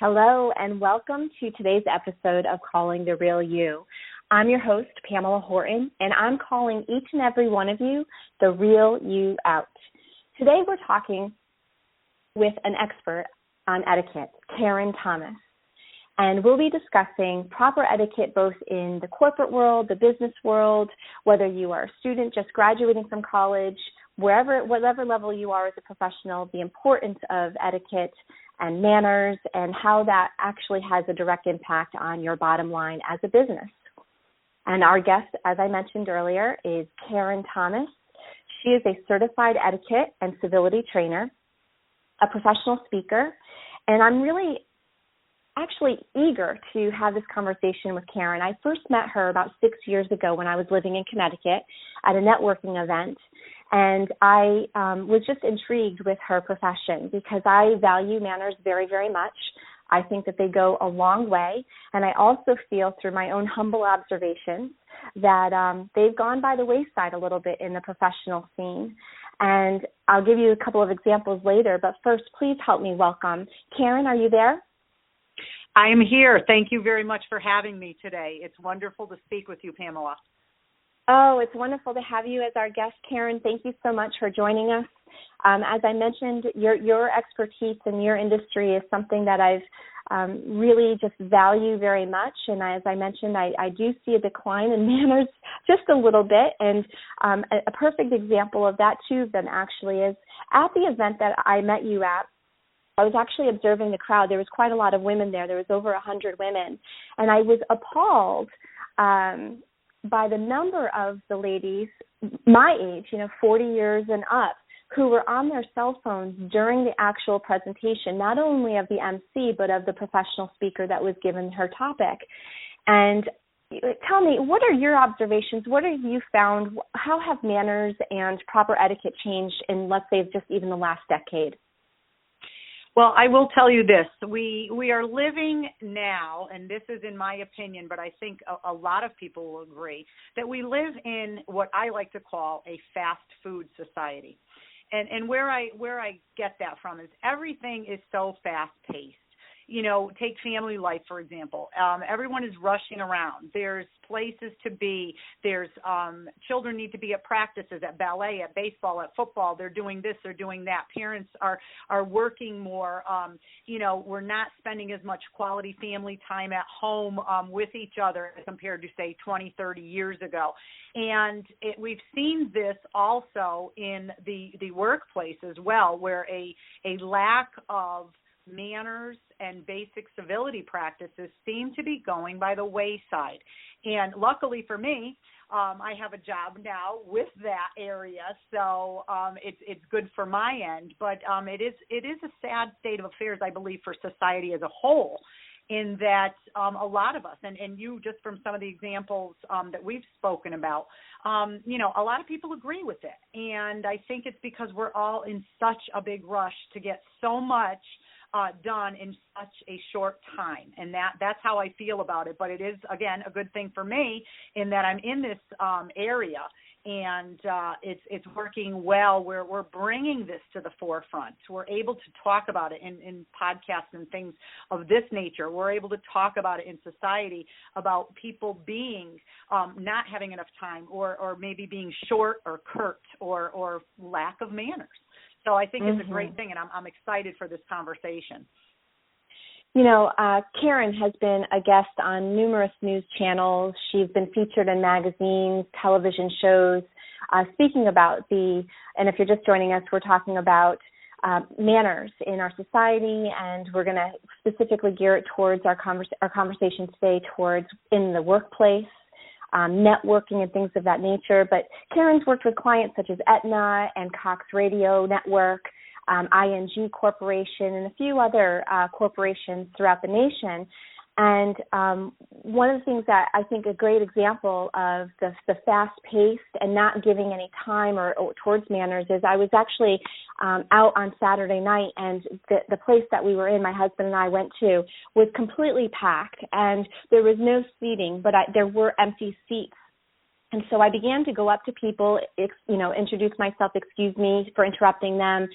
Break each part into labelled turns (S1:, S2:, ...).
S1: Hello, and welcome to today's episode of Calling the Real You. I'm your host, Pamella Horton, and I'm calling each and every one of you the real you out. Today we're talking with an expert on etiquette, Karen Thomas, and we'll be discussing proper etiquette both in the corporate world, the business world, whether you are a student just graduating from college, whatever level you are as a professional, the importance of etiquette and manners, and how that actually has a direct impact on your bottom line as a business. And our guest, as I mentioned earlier, is Karen Thomas. She is a certified etiquette and civility trainer, a professional speaker, and I'm really actually eager to have this conversation with Karen. I first met her about 6 years ago when I was living in Connecticut at a networking event, and I was just intrigued with her profession because I value manners very, very much. I think that they go a long way, and I also feel through my own humble observations that they've gone by the wayside a little bit in the professional scene. And I'll give you a couple of examples later, but first, please help me welcome Karen. Are you there?
S2: I am here. Thank you very much for having me today. It's wonderful to speak with you, Pamela.
S1: Oh, it's wonderful to have you as our guest, Karen. Thank you so much for joining us. As I mentioned, your expertise in your industry is something that I've really just value very much. And as I mentioned, I do see a decline in manners just a little bit. And a perfect example of that, two of them actually, is at the event that I met you at, I was actually observing the crowd. There was quite a lot of women there. There was over 100 women. And I was appalled by the number of the ladies my age, 40 years and up, who were on their cell phones during the actual presentation, not only of the MC, but of the professional speaker that was given her topic. And tell me, what are your observations? What have you found? How have manners and proper etiquette changed in, let's say, just even the last decade?
S2: Well, I will tell you this. We are living now, and this is in my opinion, but I think a lot of people will agree, that we live in what I like to call a fast food society. And where I get that from is everything is so fast-paced. Take family life, for example. Everyone is rushing around. There's places to be. There's children need to be at practices, at ballet, at baseball, at football. They're doing this, they're doing that. Parents are working more. We're not spending as much quality family time at home with each other as compared to, say, 20, 30 years ago. And we've seen this also in the workplace as well, where a lack of manners and basic civility practices seem to be going by the wayside. And luckily for me, I have a job now with that area, so it's good for my end. But it is a sad state of affairs, I believe, for society as a whole, in that a lot of us, and you just from some of the examples that we've spoken about, a lot of people agree with it. And I think it's because we're all in such a big rush to get so much done in such a short time. And that's how I feel about it. But it is, again, a good thing for me in that I'm in this area, and it's working well. We're bringing this to the forefront. We're able to talk about it in podcasts and things of this nature. We're able to talk about it in society about people being not having enough time or maybe being short or curt or lack of manners. So I think it's a great thing, and I'm excited for this conversation.
S1: Karen has been a guest on numerous news channels. She's been featured in magazines, television shows, speaking about and if you're just joining us, we're talking about manners in our society, and we're going to specifically gear it towards our conversation today towards in the workplace, networking and things of that nature. But Karen's worked with clients such as Aetna and Cox Radio Network, ING Corporation, and a few other corporations throughout the nation. And one of the things that I think a great example of the fast-paced and not giving any time or towards manners is I was actually out on Saturday night, and the place that we were in, my husband and I went to, was completely packed, and there was no seating, but there were empty seats. And so I began to go up to people, introduce myself, excuse me for interrupting them.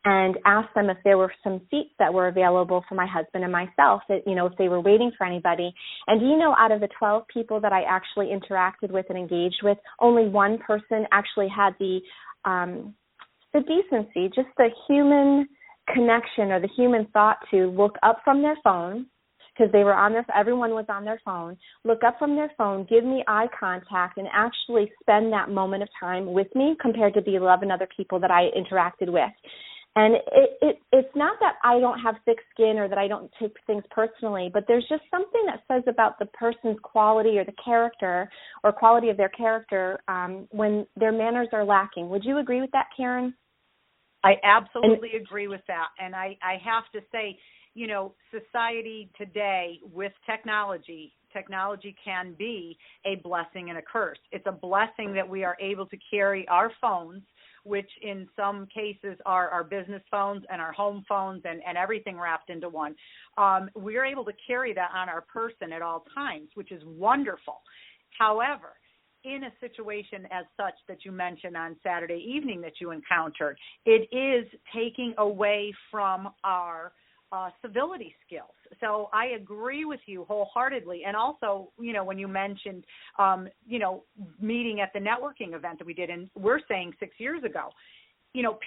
S1: and asked them if there were some seats that were available for my husband and myself, that, if they were waiting for anybody. And do you know, out of the 12 people that I actually interacted with and engaged with, only one person actually had the decency, just the human connection or the human thought to look up from their phone, because everyone was on their phone, look up from their phone, give me eye contact, and actually spend that moment of time with me compared to the 11 other people that I interacted with. And it's not that I don't have thick skin or that I don't take things personally, but there's just something that says about the person's quality or the character or quality of their character when their manners are lacking. Would you agree with that, Karen?
S2: I absolutely agree with that. And I have to say, society today with technology can be a blessing and a curse. It's a blessing that we are able to carry our phones, which in some cases are our business phones and our home phones and everything wrapped into one. We're able to carry that on our person at all times, which is wonderful. However, in a situation as such that you mentioned on Saturday evening that you encountered, it is taking away from our civility skills. So I agree with you wholeheartedly. And also, when you mentioned, meeting at the networking event that we did, and we're saying 6 years ago,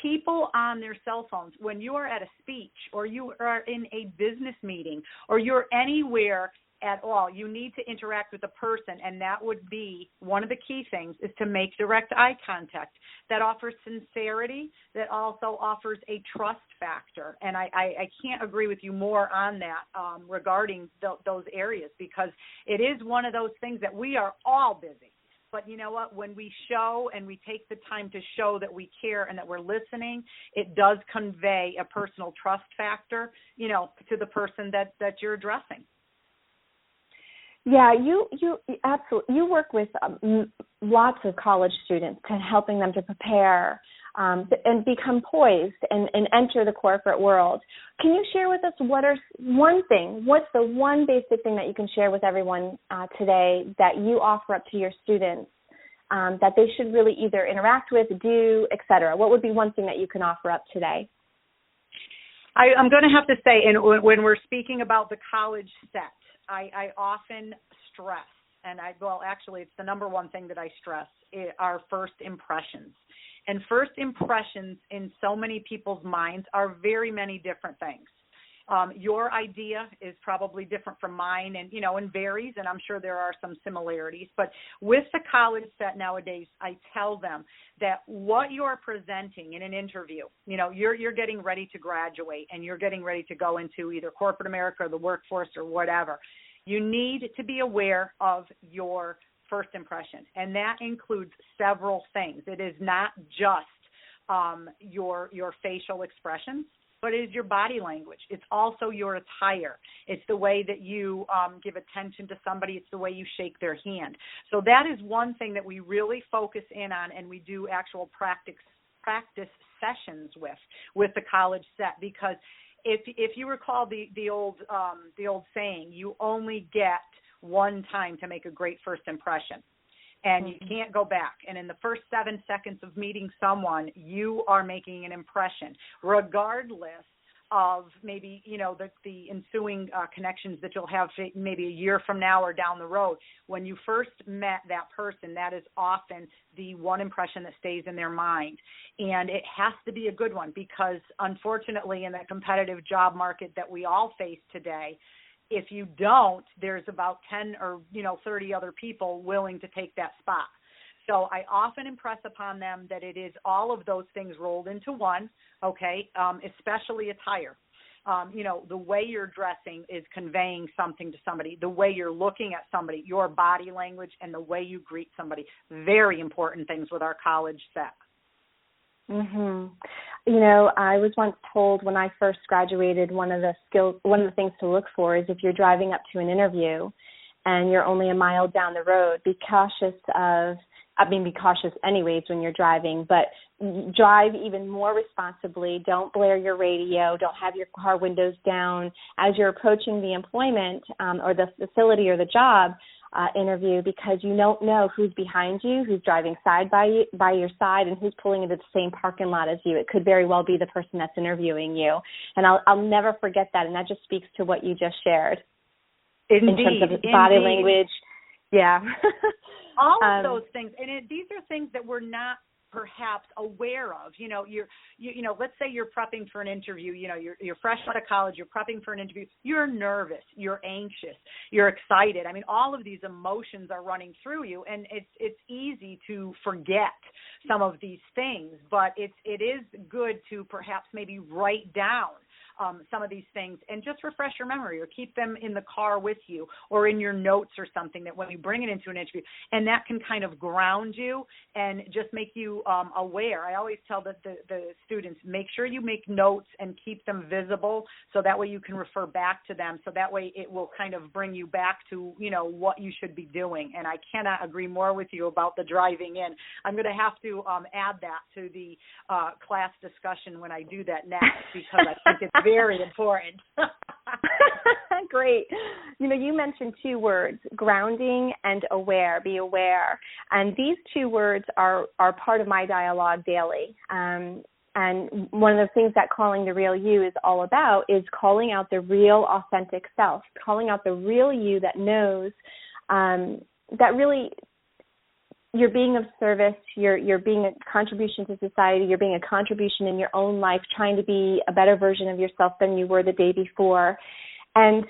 S2: people on their cell phones, when you are at a speech or you are in a business meeting or you're anywhere at all, you need to interact with a person, and that would be one of the key things, is to make direct eye contact. That offers sincerity, that also offers a trust factor, and I can't agree with you more on that regarding those areas, because it is one of those things that we are all busy. But you know what? When we show and we take the time to show that we care and that we're listening, it does convey a personal trust factor, to the person that you're addressing.
S1: Yeah, you absolutely. You work with lots of college students, helping them to prepare and become poised and enter the corporate world. Can you share with us what's the one basic thing that you can share with everyone today that you offer up to your students that they should really either interact with, do, et cetera? What would be one thing that you can offer up today?
S2: I'm going to have to say, and when we're speaking about the college set, I often stress, actually it's the number one thing that I stress, are first impressions. And first impressions in so many people's minds are very many different things. Your idea is probably different from mine and varies, and I'm sure there are some similarities. But with the college set nowadays, I tell them that what you're presenting in an interview, you're getting ready to graduate and you're getting ready to go into either corporate America or the workforce or whatever. You need to be aware of your first impression, and that includes several things. It is not just your facial expressions, but it is your body language. It's also your attire. It's the way that you give attention to somebody. It's the way you shake their hand. So that is one thing that we really focus in on, and we do actual practice sessions with the college set, because if you recall the old saying, you only get one time to make a great first impression. And you can't go back. And in the first 7 seconds of meeting someone, you are making an impression, regardless of maybe, the ensuing connections that you'll have maybe a year from now or down the road. When you first met that person, that is often the one impression that stays in their mind. And it has to be a good one, because unfortunately in the competitive job market that we all face today, if you don't, there's about 10 or 30 other people willing to take that spot. So I often impress upon them that it is all of those things rolled into one, okay, especially attire. The way you're dressing is conveying something to somebody. The way you're looking at somebody, your body language, and the way you greet somebody. Very important things with our college set.
S1: Mhm. I was once told when I first graduated, one of the things to look for is if you're driving up to an interview and you're only a mile down the road, be cautious anyways when you're driving, but drive even more responsibly. Don't blare your radio. Don't have your car windows down. As you're approaching the employment or the facility or the job, interview, because you don't know who's behind you, who's driving side by your side, and who's pulling into the same parking lot as you. It could very well be the person that's interviewing you. And I'll never forget that, and that just speaks to what you just shared.
S2: Indeed,
S1: in terms of body language. Yeah.
S2: All of those things. And these are things that we're not perhaps aware of. You know, let's say you're prepping for an interview, you're fresh out of college, you're prepping for an interview, you're nervous, you're anxious, you're excited. I mean, all of these emotions are running through you, and it's easy to forget some of these things, but it is good to perhaps maybe write down some of these things and just refresh your memory, or keep them in the car with you or in your notes or something, that when you bring it into an interview, and that can kind of ground you and just make you aware. I always tell the students, make sure you make notes and keep them visible, so that way you can refer back to them, so that way it will kind of bring you back to, what you should be doing. And I cannot agree more with you about the driving in. I'm going to have to add that to the class discussion when I do that next, because I think it's very important.
S1: Great. You mentioned two words, grounding and aware, be aware. And these two words are part of my dialogue daily. And one of the things that Calling the Real You is all about is calling out the real, authentic self, calling out the real you that knows that really you're being of service, you're being a contribution to society, you're being a contribution in your own life, trying to be a better version of yourself than you were the day before. And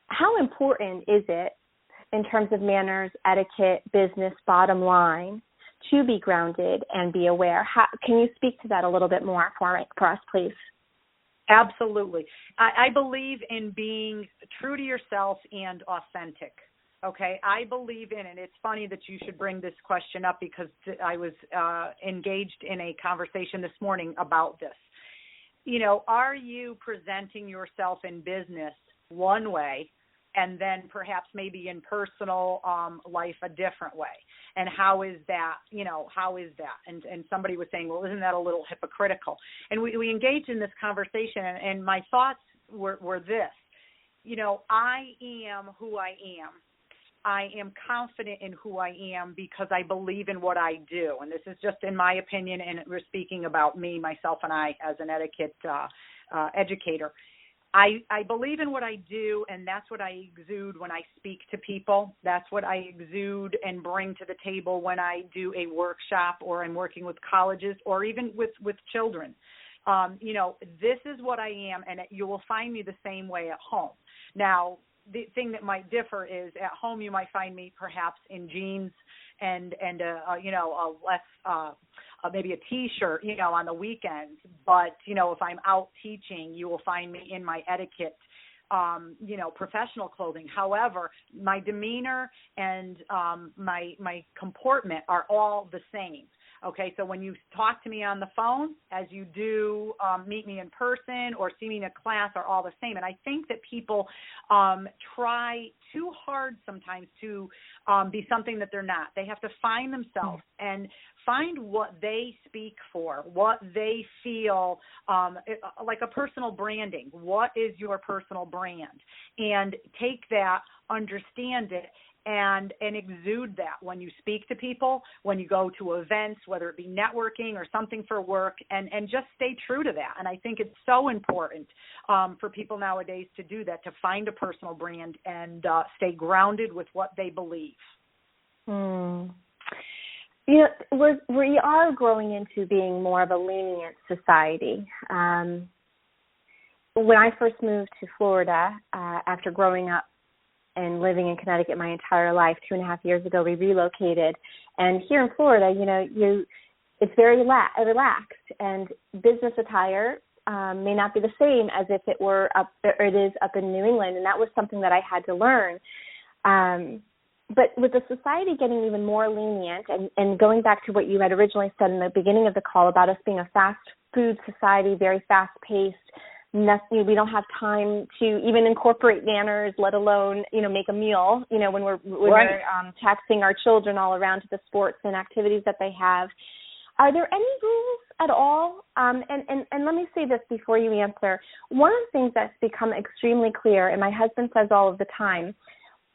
S1: how important is it in terms of manners, etiquette, business, bottom line, to be grounded and be aware? Can you speak to that a little bit more for us, please?
S2: Absolutely. I believe in being true to yourself and authentic. Okay, I believe in it. It's funny that you should bring this question up, because I was engaged in a conversation this morning about this. Are you presenting yourself in business one way, and then perhaps maybe in personal life a different way? And how is that? How is that? And somebody was saying, well, isn't that a little hypocritical? And we engaged in this conversation, and my thoughts were this. I am who I am. I am confident in who I am because I believe in what I do. And this is just in my opinion, and we're speaking about me, myself, and I as an etiquette educator. I believe in what I do, and that's what I exude when I speak to people. That's what I exude and bring to the table when I do a workshop, or I'm working with colleges, or even with children. This is what I am, and you will find me the same way at home. Now, the thing that might differ is at home you might find me perhaps in jeans and a less maybe a T-shirt, on the weekends. But, if I'm out teaching, you will find me in my etiquette, professional clothing. However, my demeanor and my comportment are all the same. Okay, so when you talk to me on the phone, as you do meet me in person or see me in a class, are all the same. And I think that people try too hard sometimes to be something that they're not. They have to find themselves and find what they speak for, what they feel, like a personal branding. What is your personal brand? And take that, understand it, and exude that when you speak to people, when you go to events, whether it be networking or something for work, and just stay true to that. And I think it's so important for people nowadays to do that, to find a personal brand and stay grounded with what they believe.
S1: We are growing into being more of a lenient society. When I first moved to Florida, after growing up and living in Connecticut my entire life, 2.5 years ago, we relocated. And here in Florida, it's very relaxed, and business attire may not be the same as if it is up in New England. And that was something that I had to learn. But with the society getting even more lenient, and going back to what you had originally said in the beginning of the call about us being a fast food society, very fast-paced, we don't have time to even incorporate manners, let alone, make a meal, when we're taxing our children all around to the sports and activities that they have. Are there any rules at all? And let me say this before you answer. One of the things that's become extremely clear, and my husband says all of the time,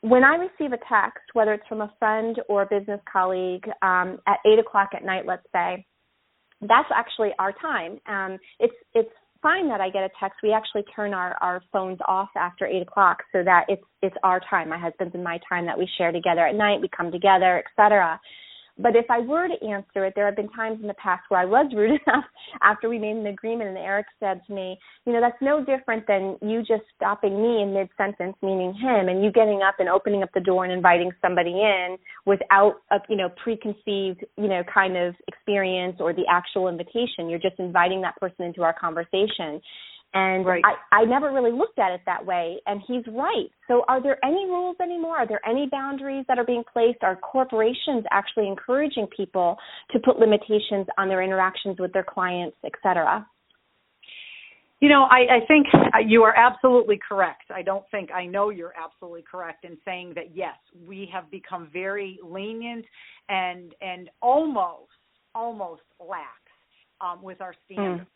S1: when I receive a text, whether it's from a friend or a business colleague at 8 o'clock at night, let's say, that's actually our time. It's fine that I get a text. We actually turn our phones off after 8 o'clock so that it's our time, my husband's and my time that we share together at night. We come together, etc. But if I were to answer it, there have been times in the past where I was rude enough after we made an agreement and Eric said to me, that's no different than you just stopping me in mid-sentence, meaning him, and you getting up and opening up the door and inviting somebody in without a, preconceived, kind of experience or the actual invitation. You're just inviting that person into our conversation. And
S2: right.
S1: I never really looked at it that way, and he's right. So are there any rules anymore? Are there any boundaries that are being placed? Are corporations actually encouraging people to put limitations on their interactions with their clients, et cetera?
S2: I think you are absolutely correct. I know you're absolutely correct in saying that, yes, we have become very lenient and almost lax with our standards.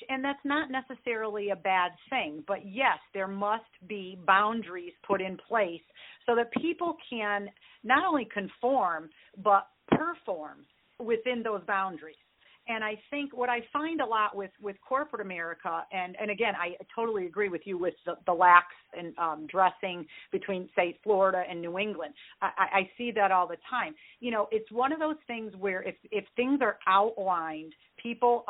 S2: And that's not necessarily a bad thing, but yes, there must be boundaries put in place so that people can not only conform, but perform within those boundaries. And I think what I find a lot with corporate America, and again, I totally agree with you with the lax and dressing between, say, Florida and New England. I see that all the time. It's one of those things where if things are outlined, people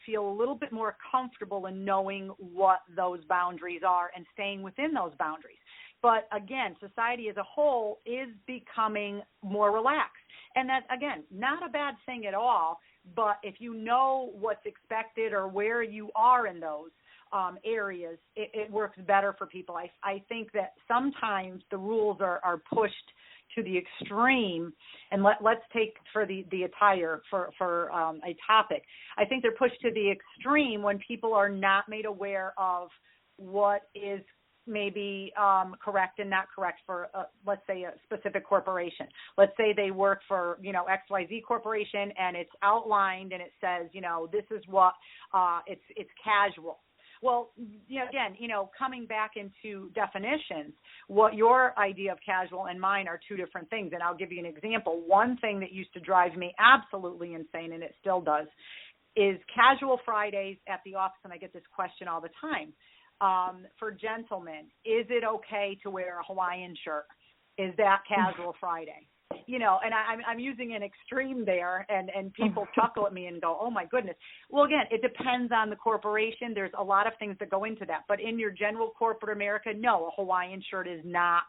S2: feel a little bit more comfortable in knowing what those boundaries are and staying within those boundaries. But again, society as a whole is becoming more relaxed. And that's, again, not a bad thing at all. But if you know what's expected or where you are in those areas, it works better for people. I think that sometimes the rules are pushed to the extreme, and let's take for the attire for a topic. I think they're pushed to the extreme when people are not made aware of what is maybe correct and not correct for, let's say, a specific corporation. Let's say they work for, XYZ corporation, and it's outlined and it says, this is what it's casual. Well, again, coming back into definitions, what your idea of casual and mine are two different things. And I'll give you an example. One thing that used to drive me absolutely insane, and it still does, is casual Fridays at the office, and I get this question all the time. For gentlemen, is it okay to wear a Hawaiian shirt? Is that casual Friday? And I'm using an extreme there, and people chuckle at me and go, oh, my goodness. Well, again, it depends on the corporation. There's a lot of things that go into that. But in your general corporate America, no, a Hawaiian shirt is not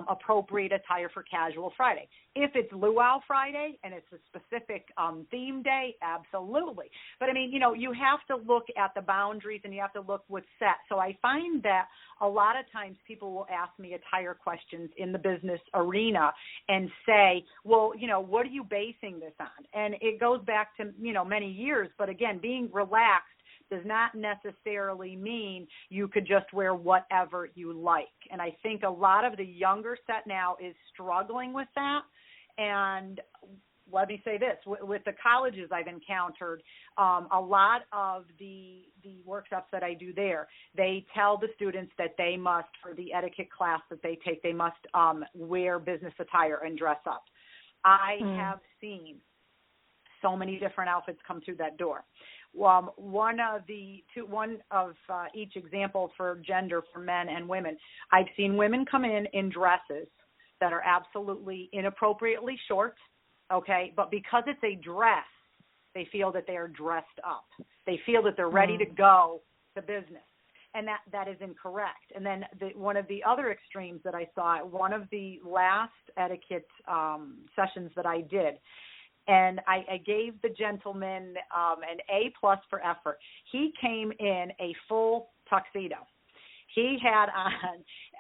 S2: appropriate attire for casual Friday. If it's Luau Friday and it's a specific theme day, absolutely. But, you have to look at the boundaries and you have to look what's set. So I find that a lot of times people will ask me attire questions in the business arena and say, well, what are you basing this on? And it goes back to, many years. But, again, being relaxed does not necessarily mean you could just wear whatever you like. And I think a lot of the younger set now is struggling with that. And let me say this, with the colleges I've encountered, a lot of the workshops that I do there, they tell the students that they must, for the etiquette class that they take, they must wear business attire and dress up. I have seen so many different outfits come through that door. One of each example for gender, for men and women. I've seen women come in dresses that are absolutely inappropriately short, okay, but because it's a dress, they feel that they are dressed up. They feel that they're ready to go to business, and that is incorrect. And then one of the other extremes that I saw at one of the last etiquette sessions that I did, and I gave the gentleman an A+ for effort. He came in a full tuxedo. He had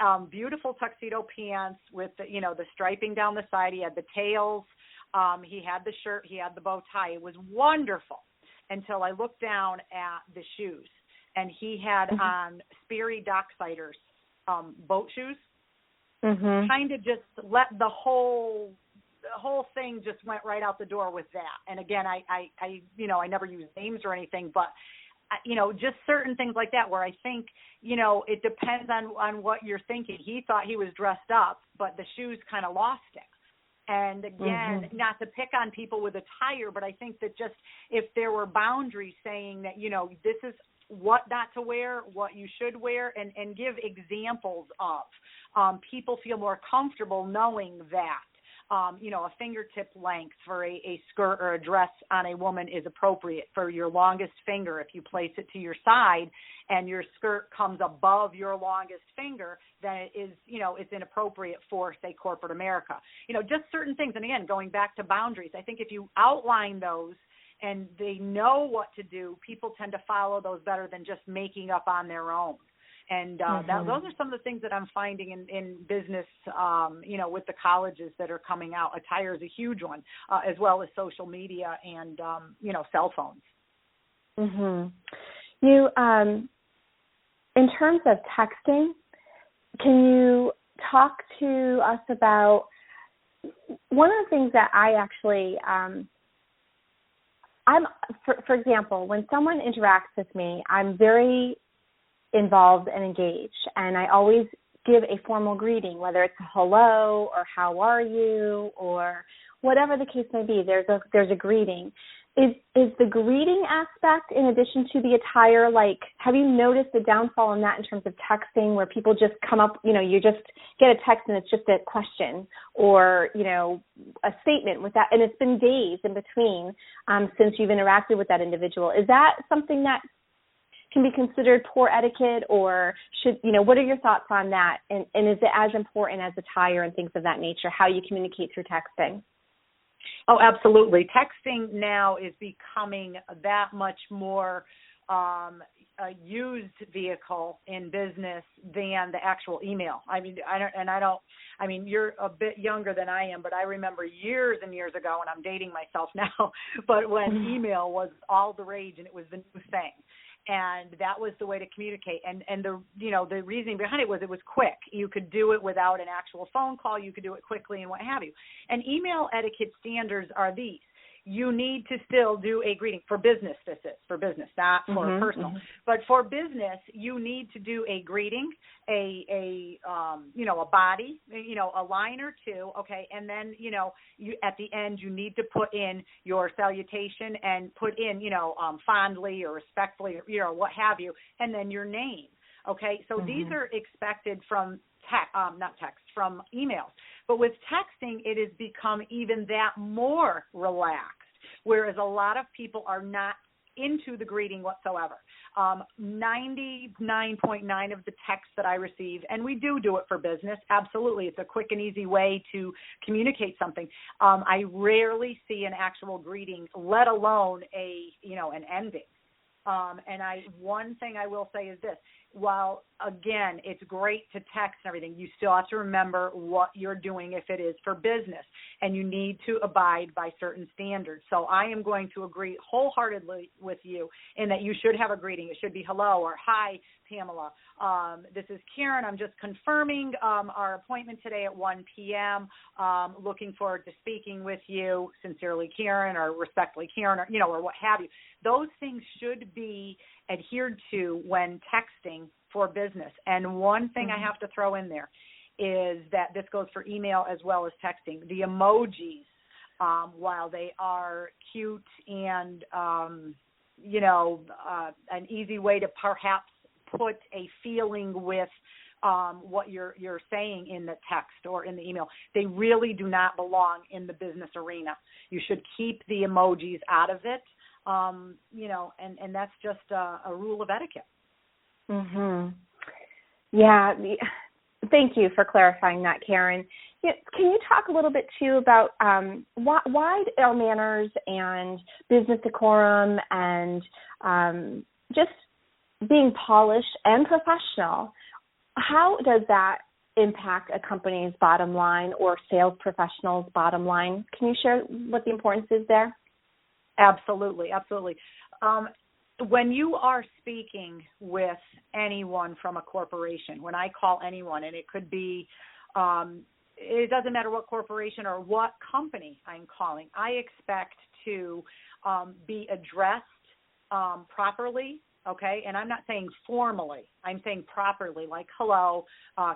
S2: on beautiful tuxedo pants with the striping down the side. He had the tails. He had the shirt. He had the bow tie. It was wonderful until I looked down at the shoes, and he had on Sperry Docksiders boat shoes. Kind of just let the whole thing just went right out the door with that. And again, I never use names or anything, but just certain things like that where I think, it depends on what you're thinking. He thought he was dressed up, but the shoes kind of lost him. And again, not to pick on people with attire, but I think that just if there were boundaries saying that, this is what not to wear, what you should wear, and give examples of, people feel more comfortable knowing that. A fingertip length for a skirt or a dress on a woman is appropriate. For your longest finger, if you place it to your side and your skirt comes above your longest finger, then it is, it's inappropriate for, say, corporate America. Just certain things. And again, going back to boundaries, I think if you outline those and they know what to do, people tend to follow those better than just making up on their own. And those are some of the things that I'm finding in business, with the colleges that are coming out. Attire is a huge one, as well as social media and, cell phones.
S1: You, in terms of texting, can you talk to us about one of the things that I actually, for example, when someone interacts with me, I'm very involved and engaged, and I always give a formal greeting, whether it's a hello or how are you or whatever the case may be. There's a greeting. Is the greeting aspect in addition to the attire, like, have you noticed the downfall in that in terms of texting where people just come up, you just get a text and it's just a question or, a statement with that, and it's been days in between since you've interacted with that individual. Is that something that can be considered poor etiquette, or what are your thoughts on that? And is it as important as attire and things of that nature, how you communicate through texting?
S2: Oh, absolutely. Texting now is becoming that much more a used vehicle in business than the actual email. You're a bit younger than I am, but I remember years and years ago, and I'm dating myself now, but when email was all the rage and it was the new thing. And that was the way to communicate. And the reasoning behind it was quick. You could do it without an actual phone call. You could do it quickly and what have you. And email etiquette standards are these. You need to still do a greeting for business. This is for business, not for personal. But for business, you need to do a greeting, a body, a line or two, okay, and then you at the end you need to put in your salutation and put in fondly or respectfully, what have you, and then your name, okay. So these are expected from from emails. But with texting, it has become even that more relaxed, whereas a lot of people are not into the greeting whatsoever. 99.9% of the texts that I receive, and we do it for business, absolutely. It's a quick and easy way to communicate something. I rarely see an actual greeting, let alone an ending. One thing I will say is this. While, again, it's great to text and everything, you still have to remember what you're doing if it is for business, and you need to abide by certain standards. So I am going to agree wholeheartedly with you in that you should have a greeting. It should be hello or hi, Pamela. This is Karen. I'm just confirming our appointment today at 1 p.m. Looking forward to speaking with you. Sincerely, Karen, or respectfully, Karen, or what have you. Those things should be adhered to when texting for business. And one thing I have to throw in there is that this goes for email as well as texting. The emojis, while they are cute and, an easy way to perhaps put a feeling with what you're saying in the text or in the email, they really do not belong in the business arena. You should keep the emojis out of it. And that's just a rule of etiquette.
S1: Yeah. Thank you for clarifying that, Karen. Can you talk a little bit, too, about why are manners and business decorum and just being polished and professional, how does that impact a company's bottom line or sales professionals' bottom line? Can you share what the importance is there?
S2: Absolutely. When you are speaking with anyone from a corporation, when I call anyone, and it could be, it doesn't matter what corporation or what company I'm calling, I expect to be addressed properly, okay? And I'm not saying formally. I'm saying properly, like, hello,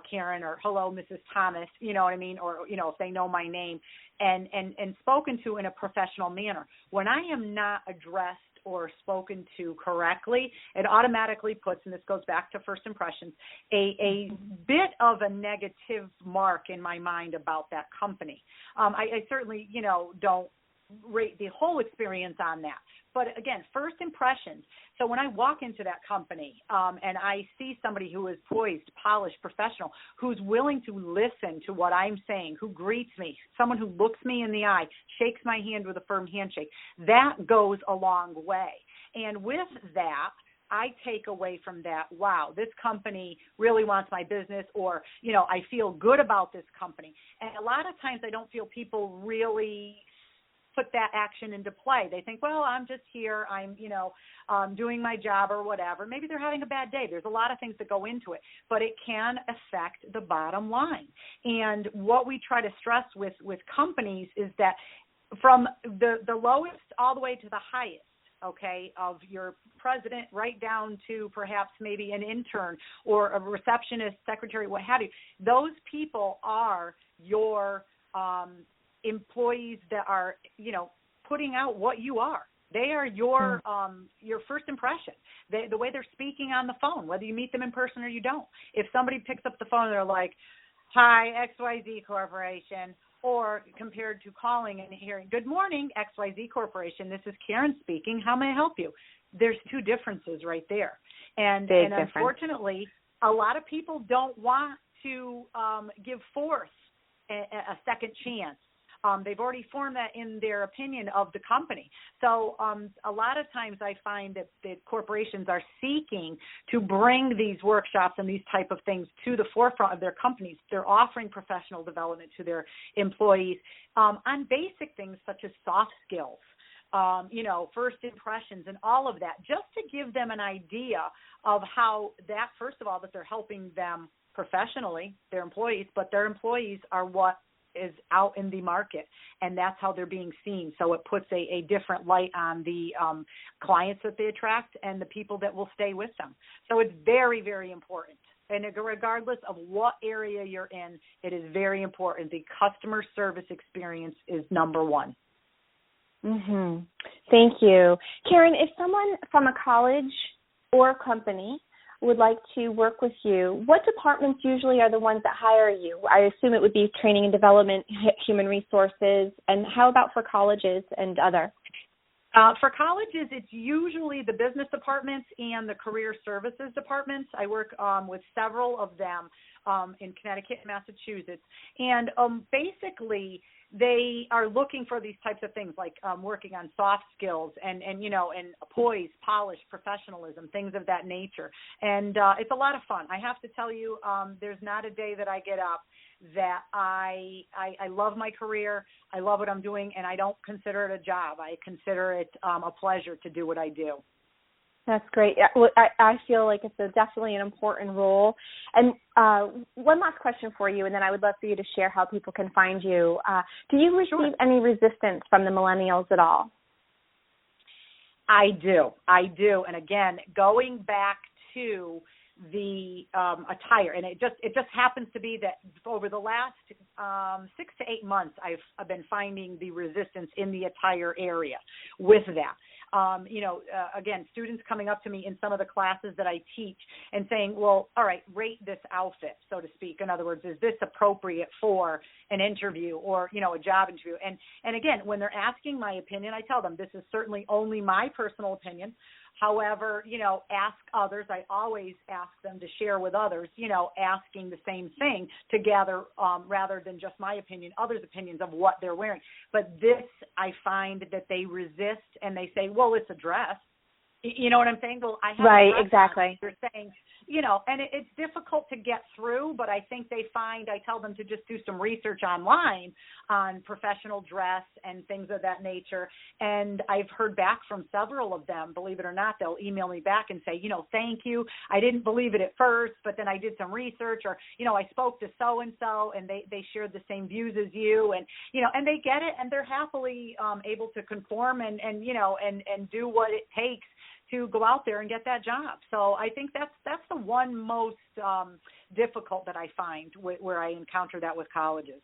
S2: Karen, or hello, Mrs. Thomas, you know what I mean? Or, you know, if they know my name, and spoken to in a professional manner. When I am not addressed or spoken to correctly, it automatically puts, and this goes back to first impressions, a bit of a negative mark in my mind about that company. I certainly, you know, don't rate the whole experience on that. But again, first impressions. So when I walk into that company and I see somebody who is poised, polished, professional, who's willing to listen to what I'm saying, who greets me, someone who looks me in the eye, shakes my hand with a firm handshake, that goes a long way. And with that, I take away from that, wow, this company really wants my business, or, you know, I feel good about this company. And a lot of times I don't feel people really put that action into play. They think, well, I'm just here, I'm, you know, doing my job or whatever. Maybe they're having a bad day. There's a lot of things that go into it, but it can affect the bottom line. And what we try to stress with companies is that from the lowest all the way to the highest, okay, of your president right down to perhaps maybe an intern or a receptionist, secretary, what have you, those people are your employees that are, you know, putting out what you are. They are your first impression. The way they're speaking on the phone, whether you meet them in person or you don't. If somebody picks up the phone and they're like, hi, XYZ Corporation, or compared to calling and hearing, good morning, XYZ Corporation, this is Karen speaking, how may I help you? There's two differences right there. And unfortunately, a lot of people don't want to give forth a second chance. They've already formed that in their opinion of the company. So a lot of times I find that corporations are seeking to bring these workshops and these type of things to the forefront of their companies. They're offering professional development to their employees on basic things such as soft skills, you know, first impressions and all of that, just to give them an idea of how that, first of all, that they're helping them professionally, their employees, but their employees are what is out in the market, and that's how they're being seen. So it puts a different light on the clients that they attract and the people that will stay with them. So it's very, very important. And regardless of what area you're in, it is very important. The customer service experience is number one.
S1: Mm-hmm. Thank you. Karen, if someone from a college or a company would like to work with you, what departments usually are the ones that hire you? I assume it would be training and development, human resources, and how about for colleges and other?
S2: For colleges, it's usually the business departments and the career services departments. I work with several of them in Connecticut and Massachusetts. And basically, they are looking for these types of things, like working on soft skills and you know, and poise, polish, professionalism, things of that nature. And it's a lot of fun. I have to tell you, there's not a day that I get up that I love my career, I love what I'm doing, and I don't consider it a job. I consider it a pleasure to do what I do.
S1: That's great. I feel like it's definitely an important role. And one last question for you, and then I would love for you to share how people can find you. Do you receive any resistance from the millennials at all?
S2: I do. And again, going back to the attire, and it just happens to be that over the last 6 to 8 months, I've been finding the resistance in the attire area with that. Again, students coming up to me in some of the classes that I teach and saying, well, all right, rate this outfit, so to speak. In other words, is this appropriate for an interview or, you know, a job interview? And again, when they're asking my opinion, I tell them this is certainly only my personal opinion. However, you know, ask others. I always ask them to share with others, you know, asking the same thing to gather, rather than just my opinion, others' opinions of what they're wearing. But this, I find that they resist and they say, well, it's a dress. You know what I'm saying? Well, I have
S1: right, exactly.
S2: They're saying, you know, and it's difficult to get through, but I think they find, I tell them to just do some research online on professional dress and things of that nature. And I've heard back from several of them, believe it or not, they'll email me back and say, you know, thank you. I didn't believe it at first, but then I did some research, or, you know, I spoke to so-and-so and they shared the same views as you, and, you know, and they get it and they're happily able to conform and you know, and do what it takes to go out there and get that job. So I think that's the one most difficult that I find where I encounter that with colleges.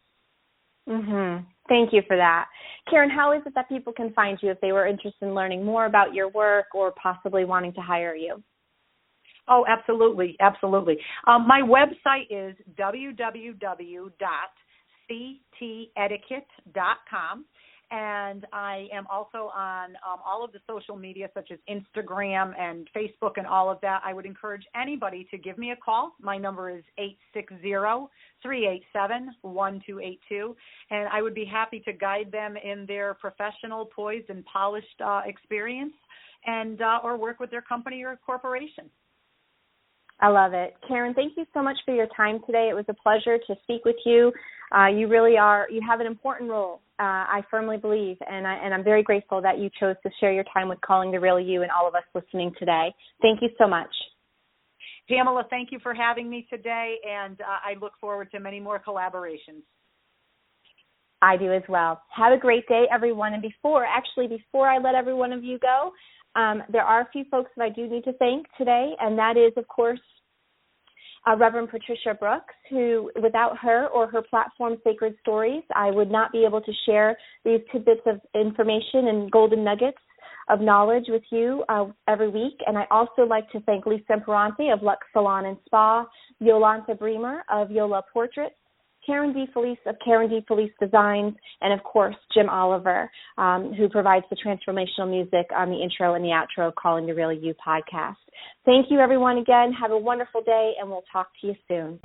S1: Thank you for that. Karen, how is it that people can find you if they were interested in learning more about your work or possibly wanting to hire you?
S2: Oh, absolutely. My website is www.ctetiquette.com. And I am also on all of the social media, such as Instagram and Facebook and all of that. I would encourage anybody to give me a call. My number is 860-387-1282. And I would be happy to guide them in their professional, poised, and polished experience and or work with their company or corporation.
S1: I love it. Karen, thank you so much for your time today. It was a pleasure to speak with you. You really you have an important role, I firmly believe, and I'm very grateful that you chose to share your time with Calling the Real You and all of us listening today. Thank you so much.
S2: Pamela, thank you for having me today, and I look forward to many more collaborations.
S1: I do as well. Have a great day, everyone. And before I let every one of you go, there are a few folks that I do need to thank today, and that is, of course, Reverend Patricia Brooks, who, without her or her platform, Sacred Stories, I would not be able to share these tidbits of information and golden nuggets of knowledge with you every week. And I also like to thank Lisa Imparante of Lux Salon and Spa, Yolanta Bremer of Yola Portraits, Karen D. Felice of Karen D. Felice Designs, and, of course, Jim Oliver, who provides the transformational music on the intro and the outro of Calling the Real You podcast. Thank you, everyone, again. Have a wonderful day, and we'll talk to you soon.